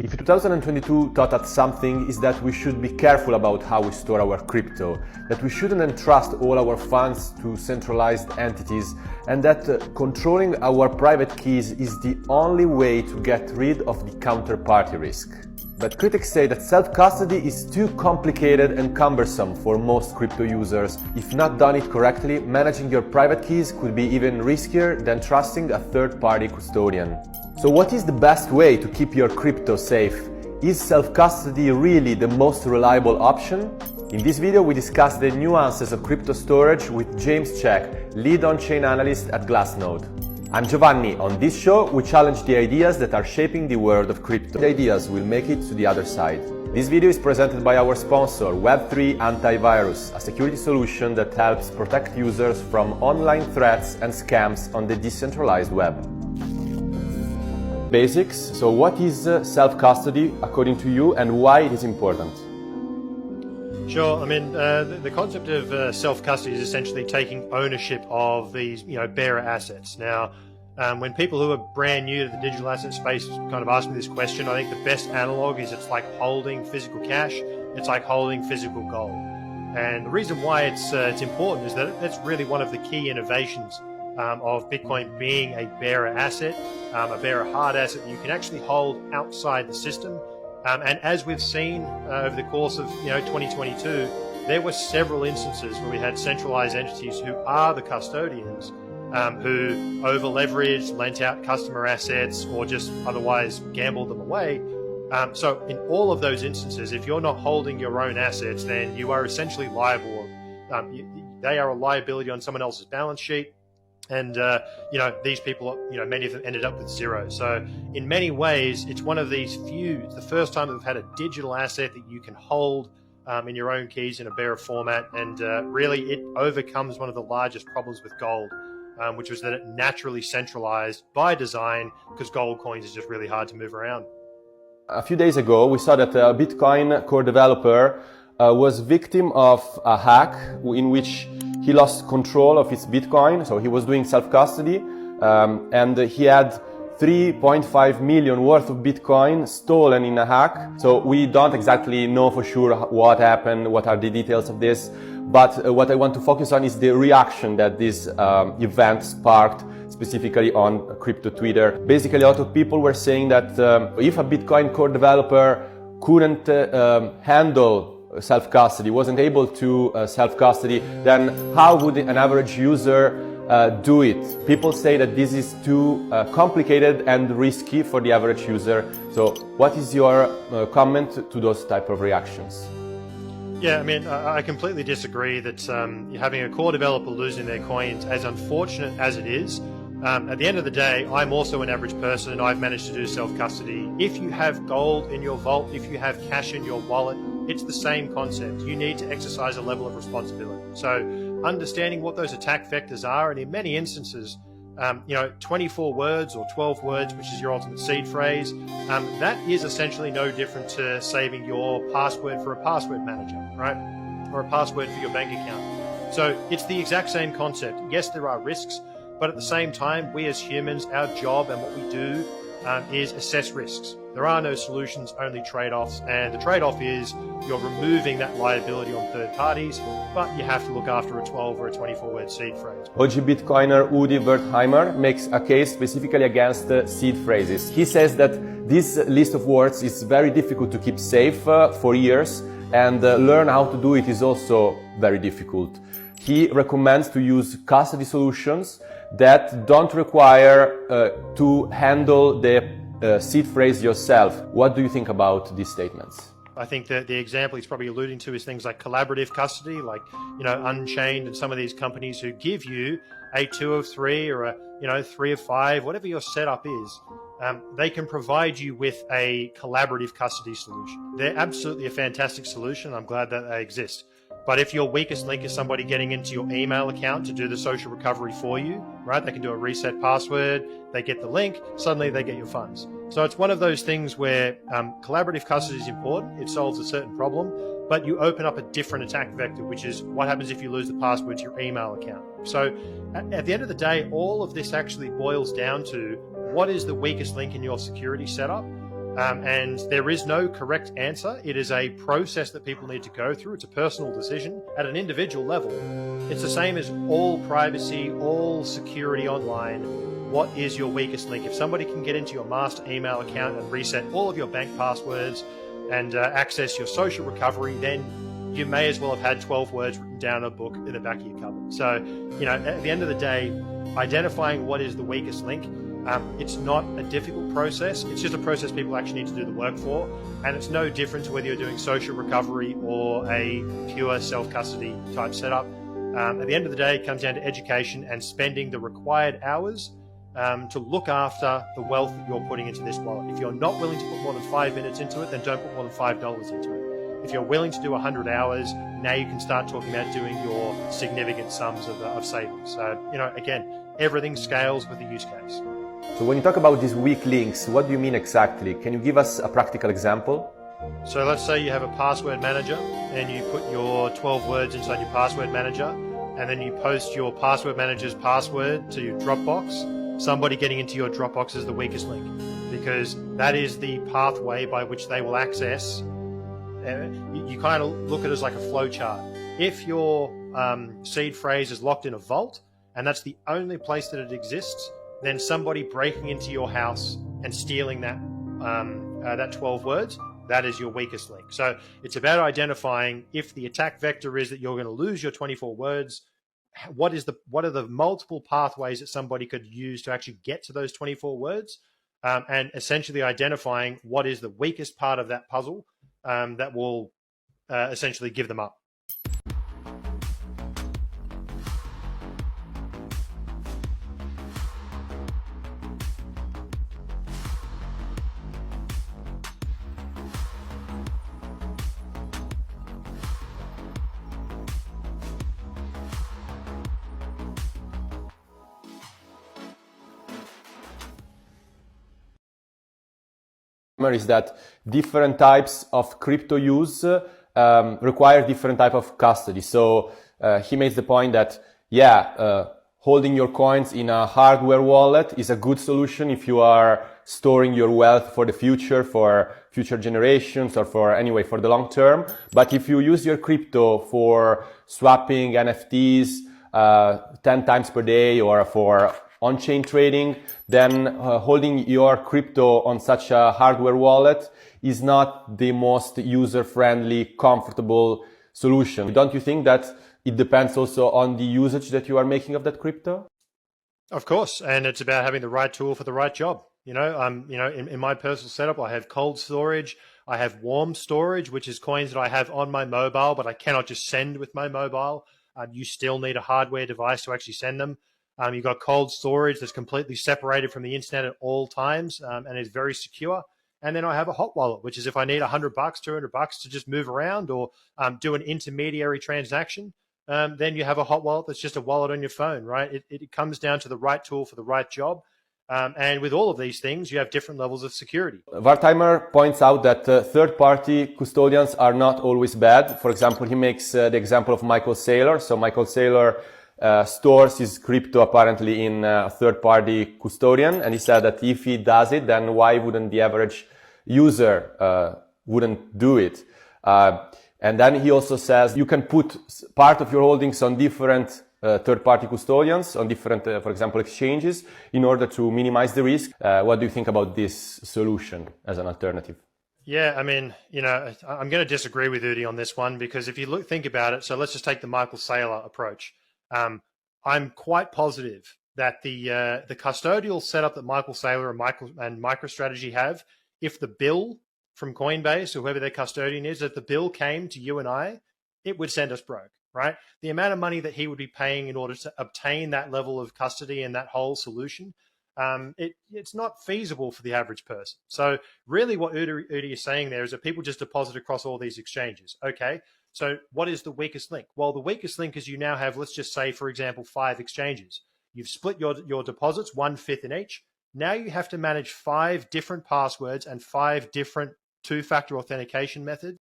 If 2022 taught us something, is that we should be careful about how we store our crypto, that we shouldn't entrust all our funds to centralized entities, and that controlling our private keys is the only way to get rid of the counterparty risk. But critics say that self-custody is too complicated and cumbersome for most crypto users. If not done it correctly, managing your private keys could be even riskier than trusting a third-party custodian. So what is the best way to keep your crypto safe? Is self-custody really the most reliable option? In this video, we discuss the nuances of crypto storage with James Check, lead on-chain analyst at Glassnode. I'm Giovanni. On this show, we challenge the ideas that are shaping the world of crypto. The ideas will make it to the other side. This video is presented by our sponsor, Web3 Antivirus, a security solution that helps protect users from online threats and scams on the decentralized web. Basics. So what is self-custody according to you and why it is important? Sure. I mean, the concept of self-custody is essentially taking ownership of these, bearer assets. Now, when people who are brand new to the digital asset space kind of ask me this question, I think the best analog is it's like holding physical cash. It's like holding physical gold. And the reason why it's important is that it's really one of the key innovations of Bitcoin being a bearer asset, a bearer hard asset that you can actually hold outside the system. And as we've seen over the course of 2022, there were several instances where we had centralized entities who are the custodians who over-leveraged, lent out customer assets, or just otherwise gambled them away. So in all of those instances, if you're not holding your own assets, then you are essentially liable. They are a liability on someone else's balance sheet. And, these people, many of them ended up with zero. So in many ways, it's one of these few, it's the first time that we've had a digital asset that you can hold in your own keys in a bearer format. And really, it overcomes one of the largest problems with gold, which was that it naturally centralized by design because gold coins is just really hard to move around. A few days ago, we saw that a Bitcoin core developer was victim of a hack in which he lost control of his Bitcoin. So he was doing self-custody and he had 3.5 million worth of Bitcoin stolen in a hack. So we don't exactly know for sure what happened, what are the details of this. But what I want to focus on is the reaction that this event sparked, specifically on crypto Twitter. Basically, a lot of people were saying that if a Bitcoin core developer couldn't handle self-custody, wasn't able to self-custody, then how would an average user do it? People say that this is too complicated and risky for the average user. So what is your comment to those type of reactions? Yeah, I mean, I completely disagree that having a core developer losing their coins, as unfortunate as it is, at the end of the day, I'm also an average person and I've managed to do self-custody. If you have gold in your vault, if you have cash in your wallet, it's the same concept. You need to exercise a level of responsibility. So understanding what those attack vectors are, and in many instances, 24 words or 12 words, which is your ultimate seed phrase, that is essentially no different to saving your password for a password manager, right? Or a password for your bank account. So it's the exact same concept. Yes, there are risks, but at the same time, we as humans, our job and what we do is assess risks. There are no solutions, only trade-offs. And the trade-off is you're removing that liability on third parties, but you have to look after a 12 or a 24-word seed phrase. OG Bitcoiner Udi Wertheimer makes a case specifically against seed phrases. He says that this list of words is very difficult to keep safe for years, and learn how to do it is also very difficult. He recommends to use custody solutions that don't require to handle the seed phrase yourself. What do you think about these statements? I think that the example he's probably alluding to is things like collaborative custody, like, Unchained and some of these companies who give you a 2 of 3 or a, 3 of 5, whatever your setup is. They can provide you with a collaborative custody solution. They're absolutely a fantastic solution. I'm glad that they exist. But if your weakest link is somebody getting into your email account to do the social recovery for you, right? They can do a reset password, they get the link, suddenly they get your funds. So it's one of those things where collaborative custody is important. It solves a certain problem, but you open up a different attack vector, which is what happens if you lose the password to your email account. So at the end of the day, all of this actually boils down to what is the weakest link in your security setup. And there is no correct answer. It is a process that people need to go through. It's a personal decision at an individual level. It's the same as all privacy, all security online. What is your weakest link? If somebody can get into your master email account and reset all of your bank passwords and access your social recovery, then you may as well have had 12 words written down in a book in the back of your cupboard. So, at the end of the day, identifying what is the weakest link, it's not a difficult process. It's just a process people actually need to do the work for. And it's no different to whether you're doing social recovery or a pure self-custody type setup. At the end of the day, it comes down to education and spending the required hours to look after the wealth that you're putting into this wallet. If you're not willing to put more than 5 minutes into it, then don't put more than $5 into it. If you're willing to do 100 hours, now you can start talking about doing your significant sums of savings. So, again, everything scales with the use case. So when you talk about these weak links, what do you mean exactly? Can you give us a practical example? So let's say you have a password manager and you put your 12 words inside your password manager, and then you post your password manager's password to your Dropbox. Somebody getting into your Dropbox is the weakest link, because that is the pathway by which they will access. You kind of look at it as like a flow chart. If your seed phrase is locked in a vault and that's the only place that it exists, then somebody breaking into your house and stealing that 12 words, that is your weakest link. So it's about identifying, if the attack vector is that you're going to lose your 24 words, what are the multiple pathways that somebody could use to actually get to those 24 words, and essentially identifying what is the weakest part of that puzzle that will essentially give them up. Is that different types of crypto use require different type of custody. So he makes the point that, holding your coins in a hardware wallet is a good solution if you are storing your wealth for the future, for future generations, or for the long term. But if you use your crypto for swapping NFTs 10 times per day, or for on-chain trading, then holding your crypto on such a hardware wallet is not the most user-friendly, comfortable solution. Don't you think that it depends also on the usage that you are making of that crypto? Of course, and it's about having the right tool for the right job. In my personal setup, I have cold storage, I have warm storage, which is coins that I have on my mobile, but I cannot just send with my mobile. You still need a hardware device to actually send them. You've got cold storage that's completely separated from the internet at all times, and is very secure. And then I have a hot wallet, which is if I need $100, $200 to just move around or do an intermediary transaction, then you have a hot wallet that's just a wallet on your phone, right? It comes down to the right tool for the right job. And with all of these things, you have different levels of security. Wertheimer points out that third-party custodians are not always bad. For example, he makes the example of Michael Saylor. So Michael Saylor stores his crypto apparently in a third-party custodian, and he said that if he does it, then why wouldn't the average user wouldn't do it? And then he also says you can put part of your holdings on different third-party custodians, on different, for example, exchanges, in order to minimize the risk. What do you think about this solution as an alternative? Yeah, I mean, I'm going to disagree with Udi on this one, because if you think about it, so let's just take the Michael Saylor approach. I'm quite positive that the custodial setup that Michael Saylor and MicroStrategy have, if the bill from Coinbase or whoever their custodian is, if the bill came to you and I, it would send us broke, right? The amount of money that he would be paying in order to obtain that level of custody and that whole solution, it's not feasible for the average person. So really what Udi is saying there is that people just deposit across all these exchanges. Okay, so what is the weakest link? Well, the weakest link is you now have, let's just say, for example, 5 exchanges. You've split your deposits 1/5 in each. Now you have to manage 5 different passwords and 5 different 2-factor authentication methods